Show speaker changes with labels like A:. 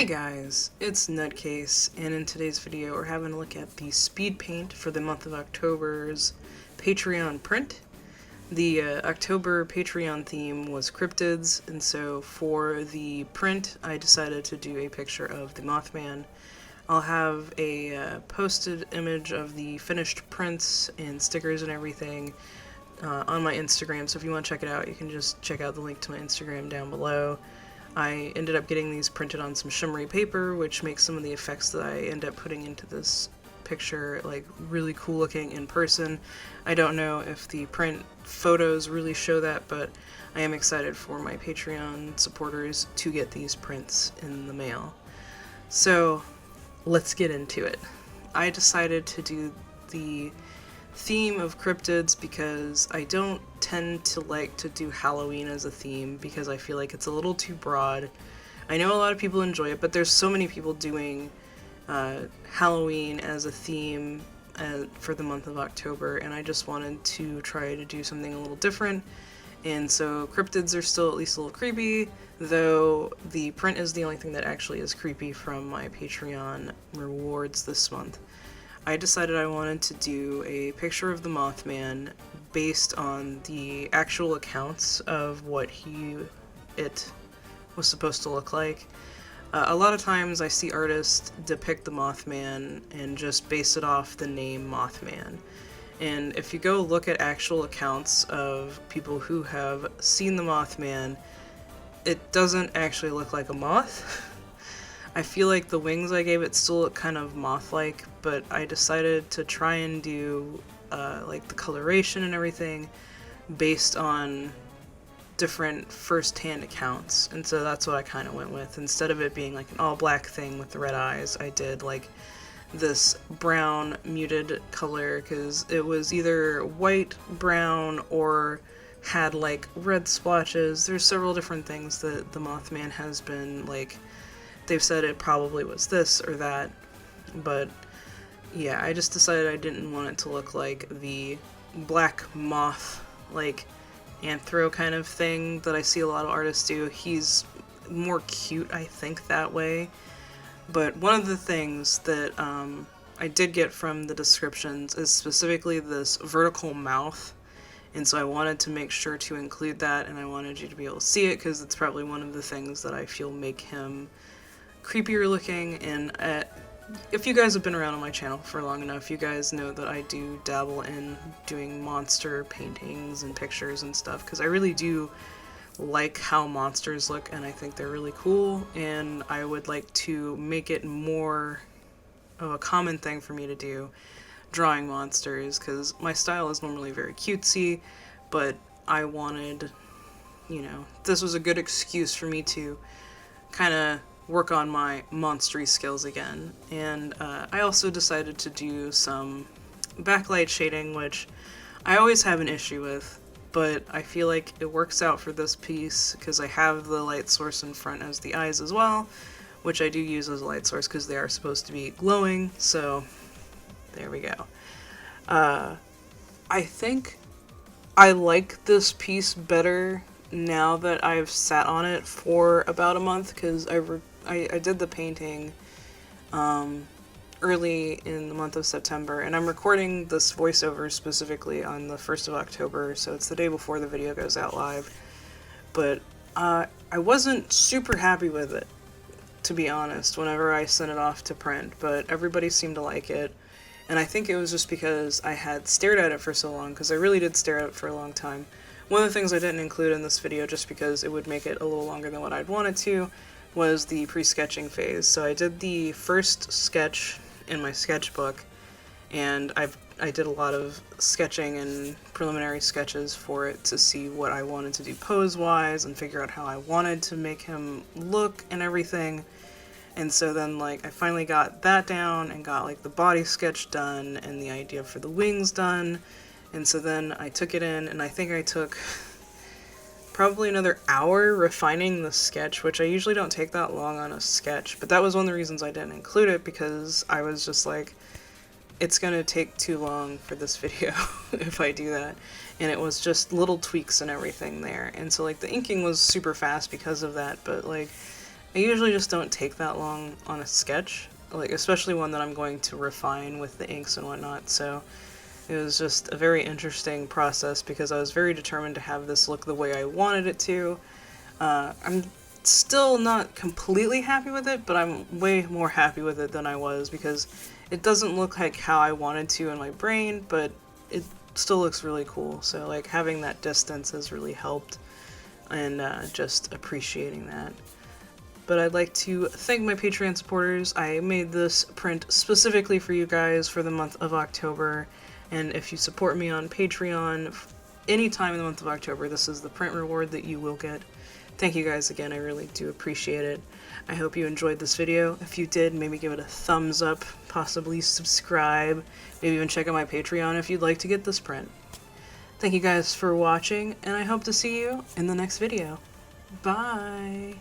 A: Hey guys, it's Nutcase, and in today's video we're having a look at the speed paint for the month of October's Patreon print. The October Patreon theme was cryptids, and so for the print I decided to do a picture of the Mothman. I'll have a posted image of the finished prints and stickers and everything on my Instagram, so if you want to check it out you can just check out the link to my Instagram down below. I ended up getting these printed on some shimmery paper, which makes some of the effects that I end up putting into this picture like really cool looking in person. I don't know if the print photos really show that, but I am excited for my Patreon supporters to get these prints in the mail. So let's get into it. I decided to do the theme of cryptids because I don't tend to like to do Halloween as a theme because I feel like it's a little too broad. I know a lot of people enjoy it, but there's so many people doing Halloween as a theme for the month of October, and I just wanted to try to do something a little different. And so cryptids are still at least a little creepy, though the print is the only thing that actually is creepy from my Patreon rewards this month. I decided I wanted to do a picture of the Mothman based on the actual accounts of what it was supposed to look like. A lot of times I see artists depict the Mothman and just base it off the name Mothman. And if you go look at actual accounts of people who have seen the Mothman, it doesn't actually look like a moth. I feel like the wings I gave it still look kind of moth-like, but I decided to try and do like the coloration and everything based on different first-hand accounts, and so that's what I kind of went with. Instead of it being like an all-black thing with the red eyes, I did like this brown muted color because it was either white, brown, or had like red splotches. There's several different things that the Mothman has been like. They've said it probably was this or that, but yeah, I just decided I didn't want it to look like the black moth, like anthro kind of thing that I see a lot of artists do. He's more cute, I think, that way. But one of the things that I did get from the descriptions is specifically this vertical mouth, and so I wanted to make sure to include that, and I wanted you to be able to see it because it's probably one of the things that I feel make him creepier looking. And if you guys have been around on my channel for long enough, you guys know that I do dabble in doing monster paintings and pictures and stuff because I really do like how monsters look and I think they're really cool, and I would like to make it more of a common thing for me to do drawing monsters because my style is normally very cutesy, but I wanted, this was a good excuse for me to kind of work on my monstery skills again. And I also decided to do some backlight shading, which I always have an issue with, but I feel like it works out for this piece because I have the light source in front as the eyes as well, which I do use as a light source because they are supposed to be glowing, so there we go. I think I like this piece better now that I've sat on it for about a month because I did the painting early in the month of September, and I'm recording this voiceover specifically on the 1st of October, so it's the day before the video goes out live. But I wasn't super happy with it, to be honest, whenever I sent it off to print, but everybody seemed to like it, and I think it was just because I had stared at it for so long, because I really did stare at it for a long time. One of the things I didn't include in this video, just because it would make it a little longer than what I'd wanted to, was the pre-sketching phase. So I did the first sketch in my sketchbook, and I did a lot of sketching and preliminary sketches for it to see what I wanted to do pose-wise and figure out how I wanted to make him look and everything. And so then, like, I finally got that down and got, like, the body sketch done and the idea for the wings done. And so then I took it in, and I think I took probably another hour refining the sketch, which I usually don't take that long on a sketch, but that was one of the reasons I didn't include it, because I was just like, it's gonna take too long for this video if I do that, and it was just little tweaks and everything there, and so like the inking was super fast because of that, but like I usually just don't take that long on a sketch, like especially one that I'm going to refine with the inks and whatnot, so it was just a very interesting process because I was very determined to have this look the way I wanted it to. I'm still not completely happy with it, but I'm way more happy with it than I was because it doesn't look like how I wanted to in my brain, but it still looks really cool. So like having that distance has really helped, and just appreciating that. But I'd like to thank my Patreon supporters. I made this print specifically for you guys for the month of October, and if you support me on Patreon anytime in the month of October, this is the print reward that you will get. Thank you guys again, I really do appreciate it. I hope you enjoyed this video. If you did, maybe give it a thumbs up, possibly subscribe, maybe even check out my Patreon if you'd like to get this print. Thank you guys for watching, and I hope to see you in the next video. Bye!